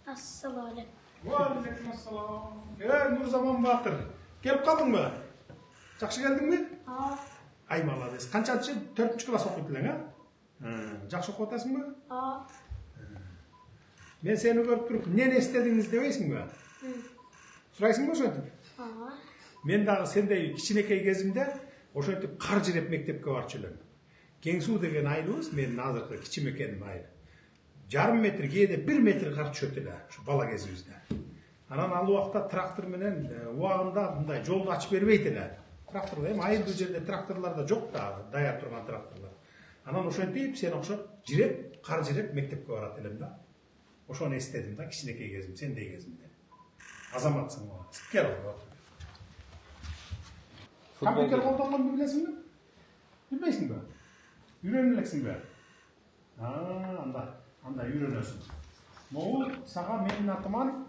Assalamualaikum. Waalaikumsalam. Nurзаман Батыр. Келіп қалдың ба? Жақсы келдің бе? Ай, молодец. Қаншаншы? 4-ші класс оқиды ең, Жақсы оқып отырсың ба? Мен сені көріп тұрып, нені істедіңіз демейсің ба? Сұрайсың ба ошентип? Мен дағы сендей кичинекей кезимде ошентип кар жиреп мектепке барып жүрөм. Кеңсуу деген айылыбыз, менин азыркы кичимекеним айыл. Жарым метр, кээде 1 метр кар түшөт эле, ушу бала кезибизде. Анан ал убакта трактор менен убагында мындай жолду ачып бербейт эле. Трактор эми айылдуу жерде тракторлор да жок да, даяр турган тракторлор. Анан ошентип сен окшоп жиреп, кар жиреп мектепке барат элем да. Ошону эстедим да кичинекей кезим, сендей кезимде. Азаматсың го. Кел го. Компьютер колдонгонду билесиңби? Билбейсиң ба? Үйрөнө элексиң ба? Анда үйрөнөсүң. Могул сага менин атыман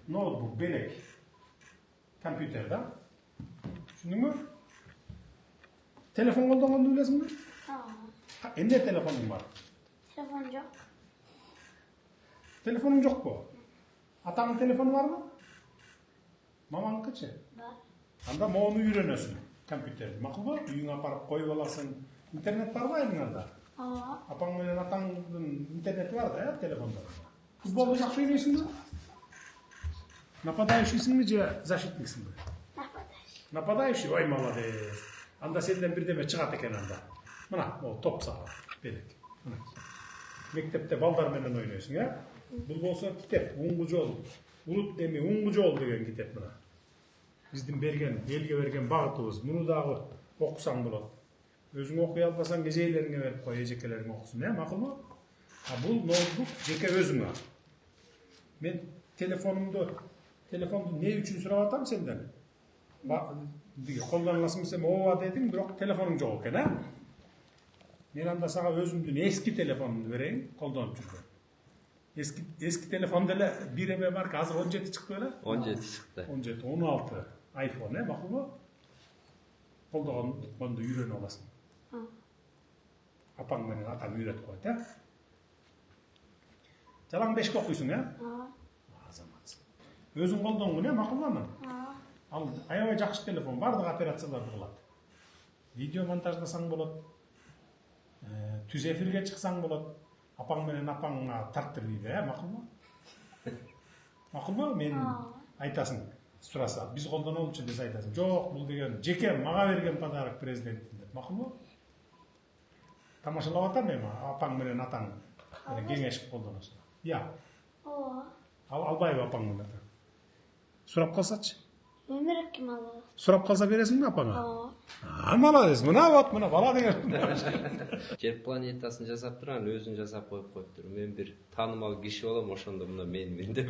ноутбук белек. Компьютер да. Түшүндүңбү? Телефон колдонгонду билесиңби? Эмне телефонуң бар? Telefon yok. Telefonun жокпу? Атаңдын телефону барбы? Мамаңыкычы? Бар. Анда моуну үйрөнөсүң, компьютерди. Макулбу? Үйүңө апарып коюп аласың. Интернет барбы айылыңарда? Апаң менен атаңдын интернети бар да, телефонда. Футболду жакшы ойнойсуңбу? Нападающийсиңби же защитниксиңби? Нападающий. Нападающий? Ой, молодец. Анда сенден бирдеме чыгат экен анда. Мына, могу топ сага, белек. Мына. Мектепте балдар менен ойнойсуң, Бул болсо китеп, уңгу жол. Улут деми уңгу жол деген китеп мына. Биздин берген, элге берген багытыбыз. Муну дагы окусаң болот. Өзүң окуй албасаң, эжейлериңе берип кой, эжекелериң окусун, макулбу? Бул ноутбук жеке өзүңө. Мен телефонду не үчүн сурап атам сенден? Колдонасың десем, ооба дедиң, бирок телефонуң жок экен, Мен анда сага өзүмдүн эски телефонумду берейин, колдонуп жүргөн. Эски телефондо эле бир эме бар, азыр 17 чыкты беле? 17 чыкты. 17, 16 iPhone, макулбу? Колдонгонду үйрөнүп аласың. Апаң менен атаң үйрөтүп коет, Жалаң бешке окуйсуң, Азаматсың. Өзүң колдонгон, макулбу? Ал аябай жакшы телефон, бардык операцияларды кылат. Видео монтаждасаң болот. Түз эфирге чыксаң болот. Апаң менен апаңа тарттыр дейби, макулбу? Макулбу? Мен айтасың, сураса, биз колдонолучу десе айтасың. Жок, бул деген жеке мага берген подарок президенттин деп, макулбу? Тамашалап атам эми, апаң менен атаң кеңешип колдоносуң. Албайбы апаң менен атаң? Сурап калсачы? Ömür kim alır? Сурап калса бересиңби апаңа? Молодец, мына бала деген. Жер планетасын жасап турган, өзүн жасап коюп коюптур. Мен бир таанымал киши болом, ошондо мына менмин деп.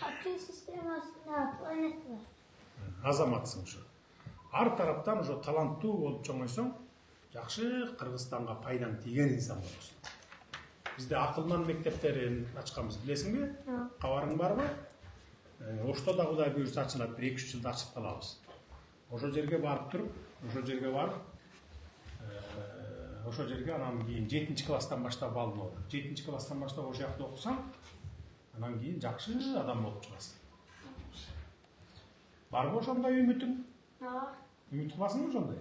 Akıl sistemasında planet var. Азаматсың ушу. Ар тараптан ошо таланттуу болуп чоңойсоң, жакшы Кыргызстанга пайдаң тийген инсан болосуң. Бизде акылман мектептерин ачканбыз, билесиңби? Кабарың барбы? Ошто да Кудай буйрса ачылат, 1-2 жылда ачып калабыз. Ошо жерге барып туруп, ошо жерге анан кийин 7-чи класстан баштап алынып, 7-чи класстан баштап ошол жакта окусаң, анан кийин жакшы адам болуп чыгасың. Барбы ошондой үмүтүң? Үмүт кыласыңбы ошондой?